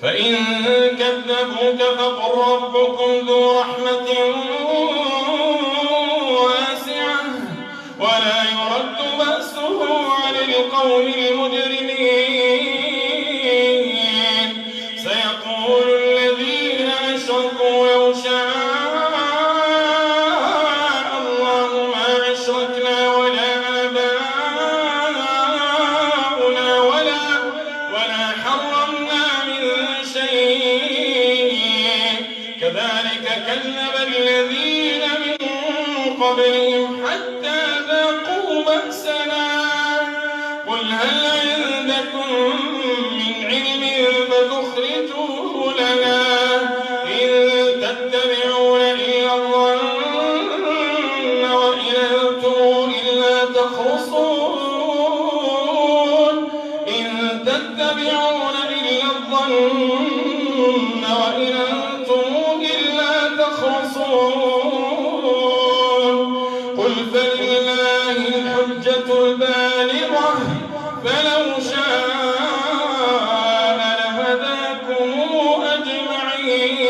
فإن كذبوك فقل ربكم ذو رحمة واسعة ولا يرد بأسه عن القوم المجرمين. سيقول الذين أشركوا لو شاء الله ما أشركنا ولا آباؤنا ولا حرمنا من شيء كذلك كذب الذين من قبلهم حتى ذاقوا بأسنا. قل هل عندكم من علم فتخرجوه لنا إن تتبعون إلا الظن وإن أنتم إلا تخرصون. إن تتبعون إلا الظن وإن أنتم إلا تخرصون. قل فلله الحجة البالغة فلو شاء لهداكم أجمعين.